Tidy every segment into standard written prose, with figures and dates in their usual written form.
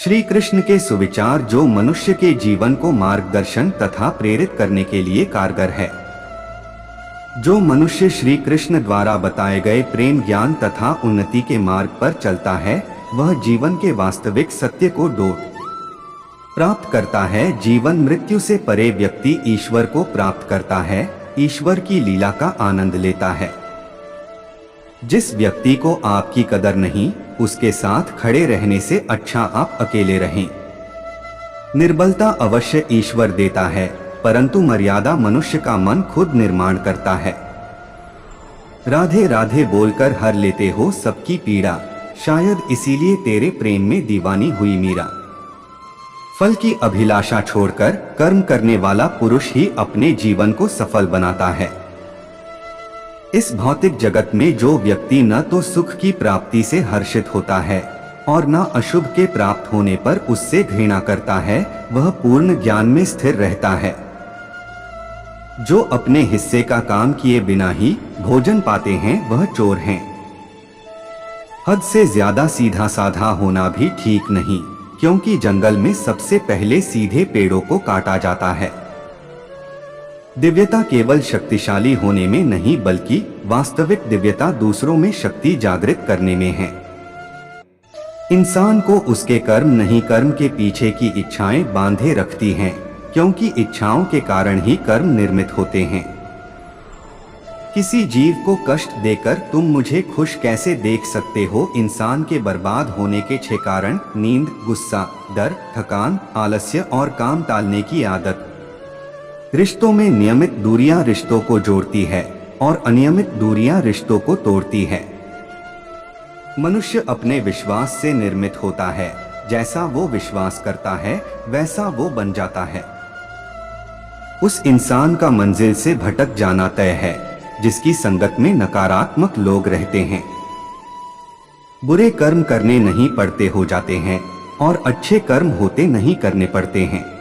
श्री कृष्ण के सुविचार जो मनुष्य के जीवन को मार्गदर्शन तथा प्रेरित करने के लिए कारगर है। जो मनुष्य श्री कृष्ण द्वारा बताए गए प्रेम ज्ञान तथा उन्नति के मार्ग पर चलता है, वह जीवन के वास्तविक सत्य को डोट प्राप्त करता है। जीवन मृत्यु से परे व्यक्ति ईश्वर को प्राप्त करता है, ईश्वर की लीला का आनंद लेता है। जिस व्यक्ति को आपकी कदर नहीं, उसके साथ खड़े रहने से अच्छा आप अकेले रहें। निर्बलता अवश्य ईश्वर देता है, परंतु मर्यादा मनुष्य का मन खुद निर्माण करता है। राधे राधे बोलकर हर लेते हो सबकी पीड़ा, शायद इसीलिए तेरे प्रेम में दीवानी हुई मीरा। फल की अभिलाषा छोड़कर कर्म करने वाला पुरुष ही अपने जीवन को सफल बनाता है। इस भौतिक जगत में जो व्यक्ति न तो सुख की प्राप्ति से हर्षित होता है और न अशुभ के प्राप्त होने पर उससे घृणा करता है, वह पूर्ण ज्ञान में स्थिर रहता है। जो अपने हिस्से का काम किए बिना ही भोजन पाते हैं, वह चोर हैं। हद से ज्यादा सीधा साधा होना भी ठीक नहीं, क्योंकि जंगल में सबसे पहले सीधे पेड़ों को काटा जाता है। दिव्यता केवल शक्तिशाली होने में नहीं, बल्कि वास्तविक दिव्यता दूसरों में शक्ति जागृत करने में है। इंसान को उसके कर्म नहीं, कर्म के पीछे की इच्छाएं बांधे रखती हैं, क्योंकि इच्छाओं के कारण ही कर्म निर्मित होते हैं। किसी जीव को कष्ट देकर तुम मुझे खुश कैसे देख सकते हो? इंसान के बर्बाद होने के 6 कारण: नींद, गुस्सा, डर, थकान, आलस्य और काम टालने की आदत। रिश्तों में नियमित दूरियां रिश्तों को जोड़ती है और अनियमित दूरियां रिश्तों को तोड़ती है। मनुष्य अपने विश्वास से निर्मित होता है, जैसा वो विश्वास करता है वैसा वो बन जाता है। उस इंसान का मंजिल से भटक जाना तय है जिसकी संगत में नकारात्मक लोग रहते हैं। बुरे कर्म करने नहीं पड़ते हो जाते हैं और अच्छे कर्म होते नहीं करने पड़ते हैं।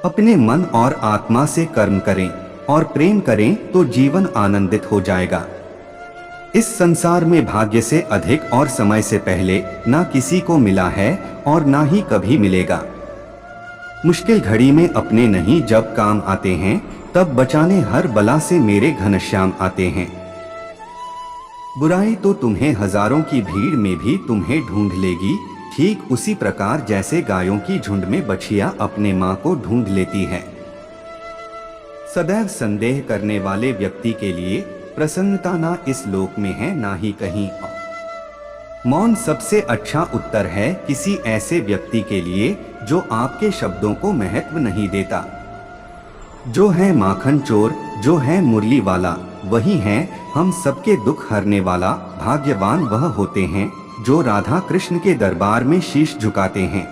अपने मन और आत्मा से कर्म करें और प्रेम करें तो जीवन आनंदित हो जाएगा। इस संसार में भाग्य से अधिक और समय से पहले ना किसी को मिला है और ना ही कभी मिलेगा। मुश्किल घड़ी में अपने नहीं जब काम आते हैं, तब बचाने हर बला से मेरे घनश्याम आते हैं। बुराई तो तुम्हें हजारों की भीड़ में भी तुम्हें ढूंढ लेगी, ठीक उसी प्रकार जैसे गायों की झुंड में बछिया अपने मां को ढूंढ लेती है। सदैव संदेह करने वाले व्यक्ति के लिए प्रसन्नता ना इस लोक में है ना ही कहीं और। मौन सबसे अच्छा उत्तर है किसी ऐसे व्यक्ति के लिए जो आपके शब्दों को महत्व नहीं देता। जो है माखन चोर, जो है मुरली वाला, वही है हम सबके दुख हरने वाला। भाग्यवान वह होते हैं जो राधा कृष्ण के दरबार में शीश झुकाते हैं।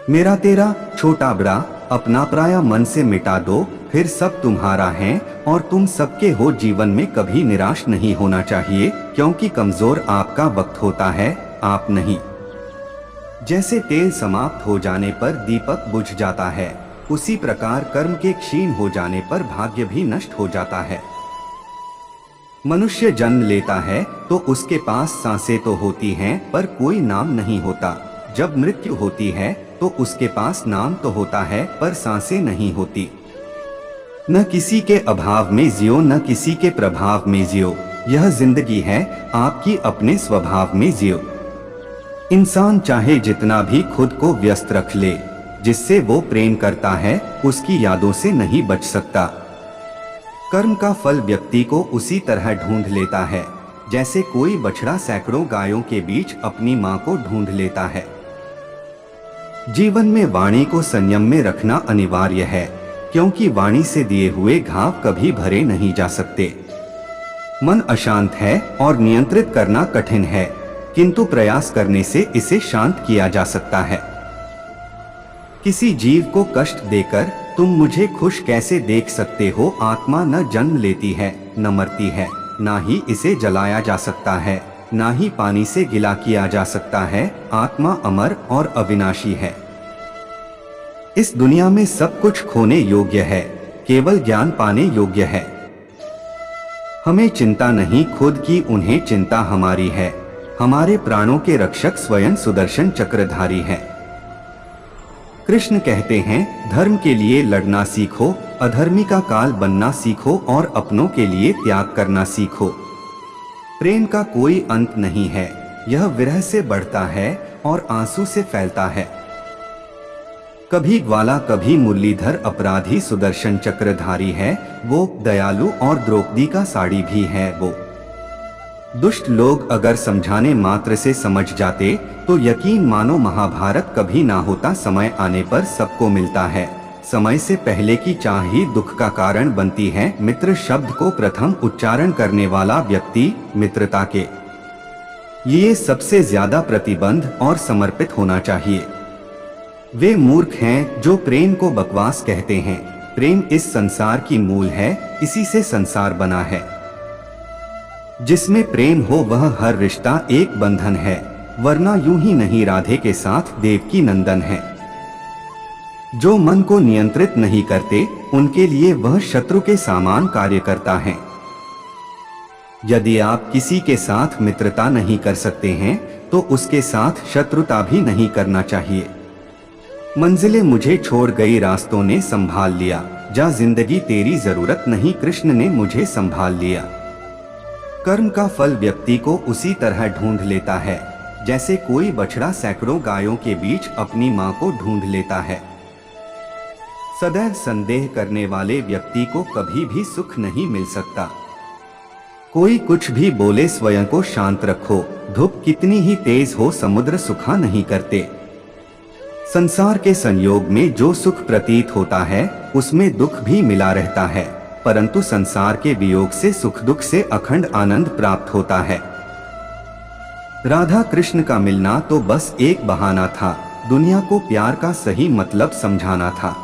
मेरा तेरा छोटा बड़ा अपना पराया मन से मिटा दो, फिर सब तुम्हारा है और तुम सबके हो। जीवन में कभी निराश नहीं होना चाहिए, क्योंकि कमजोर आपका वक्त होता है, आप नहीं। जैसे तेल समाप्त हो जाने पर दीपक बुझ जाता है, उसी प्रकार कर्म के क्षीण हो जाने पर भाग्य भी नष्ट हो जाता है। मनुष्य जन्म लेता है तो उसके पास सांसें तो होती हैं, पर कोई नाम नहीं होता। जब मृत्यु होती है तो उसके पास नाम तो होता है, पर सांसें नहीं होती। न किसी के अभाव में जियो, न किसी के प्रभाव में जियो। यह जिंदगी है, आपकी अपने स्वभाव में जियो। इंसान चाहे जितना भी खुद को व्यस्त रख ले, जिससे वो प्रेम करता है उसकी यादों से नहीं बच सकता। कर्म का फल व्यक्ति को उसी तरह ढूंढ लेता है जैसे कोई बछड़ा सैकड़ों गायों के बीच अपनी मां को ढूंढ लेता है। जीवन में वाणी को संयम में रखना अनिवार्य है, क्योंकि वाणी से दिए हुए घाव कभी भरे नहीं जा सकते। मन अशांत है और नियंत्रित करना कठिन है, किंतु प्रयास करने से इसे शांत किया जा सकता है। किसी जीव को कष्ट देकर तुम मुझे खुश कैसे देख सकते हो? आत्मा न जन्म लेती है, न मरती है, ना ही इसे जलाया जा सकता है, ना ही पानी से गिला किया जा सकता है। आत्मा अमर और अविनाशी है। इस दुनिया में सब कुछ खोने योग्य है, केवल ज्ञान पाने योग्य है। हमें चिंता नहीं खुद की, उन्हें चिंता हमारी है। हमारे प्राणों के रक्षक स्वयं सुदर्शन चक्रधारी हैं। कृष्ण कहते हैं, धर्म के लिए लड़ना सीखो, अधर्मी का काल बनना सीखो और अपनों के लिए त्याग करना सीखो। प्रेम का कोई अंत नहीं है, यह विरह से बढ़ता है और आंसू से फैलता है। कभी ग्वाला कभी मुरलीधर अपराधी सुदर्शन चक्रधारी है वो, दयालु और द्रौपदी का साड़ी भी है वो। दुष्ट लोग अगर समझाने मात्र से समझ जाते तो यकीन मानो महाभारत कभी ना होता। समय आने पर सबको मिलता है, समय से पहले की चाह ही दुख का कारण बनती है। मित्र शब्द को प्रथम उच्चारण करने वाला व्यक्ति मित्रता के लिए सबसे ज्यादा प्रतिबंध और समर्पित होना चाहिए। वे मूर्ख हैं जो प्रेम को बकवास कहते हैं। प्रेम इस संसार की मूल है, इसी से संसार बना है। जिसमें प्रेम हो वह हर रिश्ता एक बंधन है, वरना यूं ही नहीं राधे के साथ देवकी नंदन है। जो मन को नियंत्रित नहीं करते उनके लिए वह शत्रु के समान कार्य करता है। यदि आप किसी के साथ मित्रता नहीं कर सकते हैं तो उसके साथ शत्रुता भी नहीं करना चाहिए। मंजिलें मुझे छोड़ गई, रास्तों ने संभाल लिया, जा जिंदगी तेरी जरूरत नहीं, कृष्ण ने मुझे संभाल लिया। कर्म का फल व्यक्ति को उसी तरह ढूंढ लेता है जैसे कोई बछड़ा सैकड़ों गायों के बीच अपनी मां को ढूंढ लेता है। सदैव संदेह करने वाले व्यक्ति को कभी भी सुख नहीं मिल सकता। कोई कुछ भी बोले स्वयं को शांत रखो, धूप कितनी ही तेज हो समुद्र सुखा नहीं करते। संसार के संयोग में जो सुख प्रतीत होता है उसमें दुख भी मिला रहता है, परंतु संसार के वियोग से सुख दुख से अखंड आनंद प्राप्त होता है। राधा कृष्ण का मिलना तो बस एक बहाना था, दुनिया को प्यार का सही मतलब समझाना था।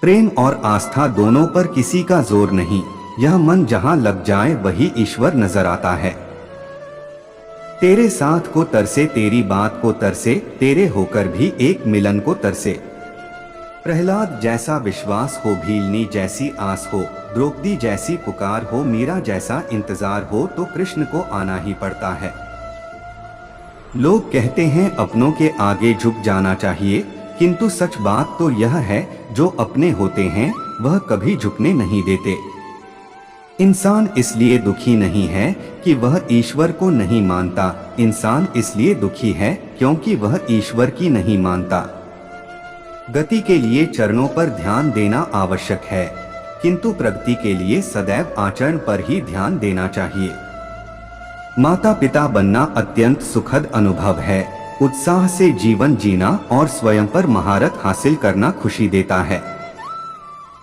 प्रेम और आस्था दोनों पर किसी का जोर नहीं, यह मन जहां लग जाए वही ईश्वर नजर आता है। तेरे साथ को तरसे, तेरी बात को तरसे, तेरे होकर भी एक मिलन को तरसे। प्रहलाद जैसा विश्वास हो, भीलनी जैसी आस हो, द्रौपदी जैसी पुकार हो, मीरा जैसा इंतजार हो तो कृष्ण को आना ही पड़ता है। लोग कहते हैं अपनों के आगे झुक जाना चाहिए, किंतु सच बात तो यह है जो अपने होते हैं वह कभी झुकने नहीं देते। इंसान इसलिए दुखी नहीं है कि वह ईश्वर को नहीं मानता, इंसान इसलिए दुखी है क्योंकि वह ईश्वर की नहीं मानता। गति के लिए चरणों पर ध्यान देना आवश्यक है, किंतु प्रगति के लिए सदैव आचरण पर ही ध्यान देना चाहिए। माता पिता बनना अत्यंत सुखद अनुभव है, उत्साह से जीवन जीना और स्वयं पर महारत हासिल करना खुशी देता है।